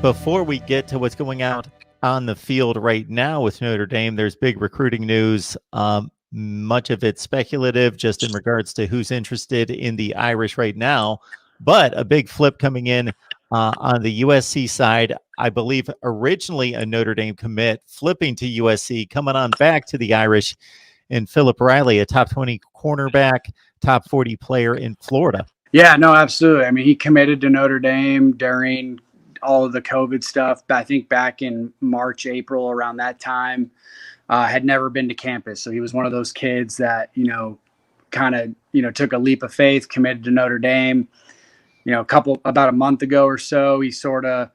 Before we get to what's going out on the field right now with Notre Dame, there's big recruiting news. Much of it speculative, just in regards to who's interested in the Irish right now. But a big flip coming in on the USC side. I believe originally a Notre Dame commit, flipping to USC, coming on back to the Irish, and Philip Riley, a top 20 cornerback, top 40 player in Florida. Yeah, no, absolutely. I mean, he committed to Notre Dame during all of the COVID stuff. I think back in March, April, around that time, had never been to campus. So he was one of those kids that, kind of, took a leap of faith, committed to Notre Dame. About a month ago or so, he sort of,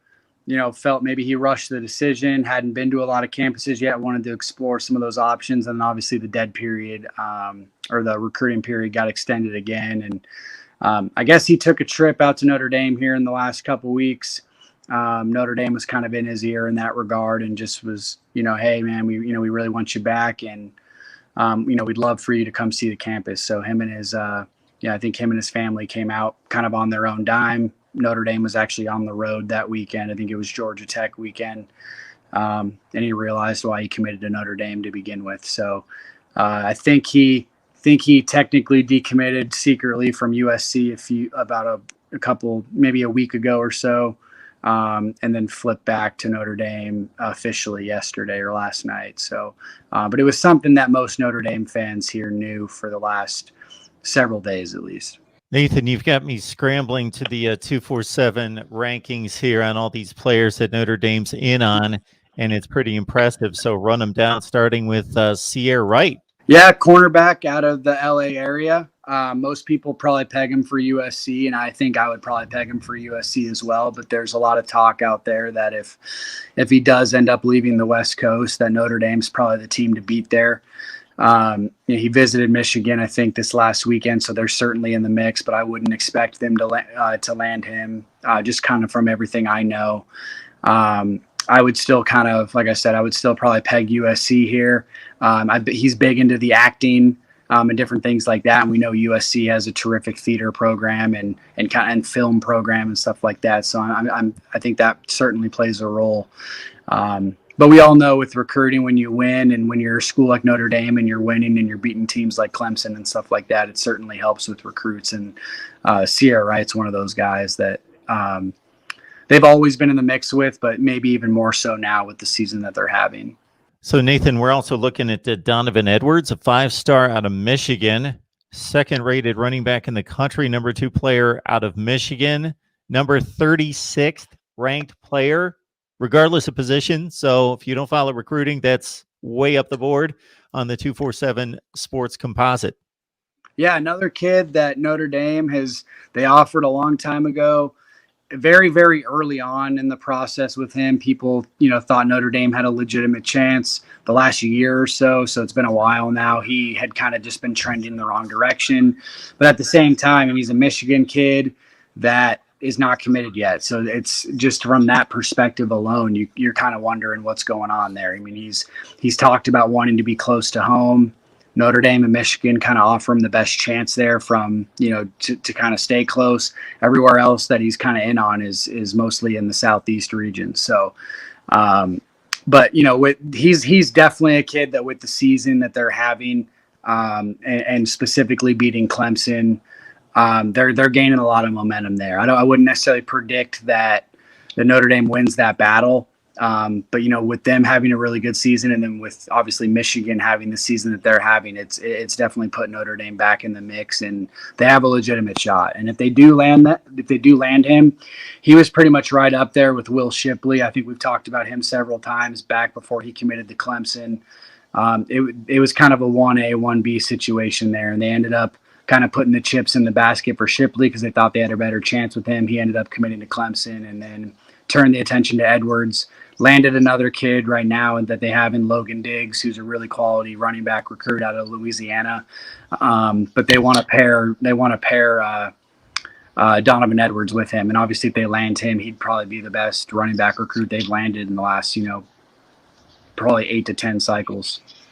felt maybe he rushed the decision, hadn't been to a lot of campuses yet, wanted to explore some of those options. And obviously the dead period or the recruiting period got extended again. And I guess he took a trip out to Notre Dame here in the last couple of weeks. Notre Dame was kind of in his ear in that regard and just was, hey man, we really want you back. And, we'd love for you to come see the campus. So him and his, I think him and his family came out kind of on their own dime. Notre Dame was actually on the road that weekend. I think it was Georgia Tech weekend. And he realized why he committed to Notre Dame to begin with. So I think he technically decommitted secretly from USC about maybe a week ago or so. And then flipped back to Notre Dame officially yesterday or last night. So, but it was something that most Notre Dame fans here knew for the last several days at least. Nathan, you've got me scrambling to the 247 rankings here on all these players that Notre Dame's in on, and it's pretty impressive. So run them down, starting with Ceair Wright. Yeah, cornerback out of the LA area. Most people probably peg him for USC, and I think I would probably peg him for USC as well. But there's a lot of talk out there that if he does end up leaving the West Coast, that Notre Dame's probably the team to beat there. He visited Michigan, I think, this last weekend, so they're certainly in the mix. But I wouldn't expect them to land him, just kind of from everything I know. I would still kind of, like I said, I would still probably peg USC here. He's big into the acting and different things like that. And we know USC has a terrific theater program and film program and stuff like that. So I think that certainly plays a role. But we all know with recruiting, when you win and when you're a school like Notre Dame and you're winning and you're beating teams like Clemson and stuff like that, it certainly helps with recruits. And Ceair Wright's one of those guys that they've always been in the mix with, but maybe even more so now with the season that they're having. So, Nathan, we're also looking at Donovan Edwards, a 5-star out of Michigan, second-rated running back in the country, number 2 player out of Michigan, number 36th ranked player, regardless of position. So if you don't follow recruiting, that's way up the board on the 247 Sports Composite. Yeah, another kid that Notre Dame they offered a long time ago. Very, very early on in the process with him, people, thought Notre Dame had a legitimate chance the last year or so. So it's been a while now. He had kind of just been trending in the wrong direction. But at the same time, he's a Michigan kid that is not committed yet. So it's just from that perspective alone, you're kind of wondering what's going on there. I mean, he's talked about wanting to be close to home. Notre Dame and Michigan kind of offer him the best chance there from, to kind of stay close. Everywhere else that he's kind of in on is mostly in the Southeast region. So, but he's definitely a kid that with the season that they're having and specifically beating Clemson, they're gaining a lot of momentum there. I wouldn't necessarily predict that Notre Dame wins that battle. But with them having a really good season, and then with obviously Michigan having the season that they're having, it's definitely put Notre Dame back in the mix, and they have a legitimate shot. And if they do land him, he was pretty much right up there with Will Shipley. I think we've talked about him several times back before he committed to Clemson. It was kind of a 1A, 1B situation there, and they ended up kind of putting the chips in the basket for Shipley because they thought they had a better chance with him. He ended up committing to Clemson, and then turned the attention to Edwards. Landed another kid right now and that they have in Logan Diggs, who's a really quality running back recruit out of Louisiana. But they want to pair Donovan Edwards with him. And obviously if they land him, he'd probably be the best running back recruit they've landed in the last, probably 8 to 10 cycles.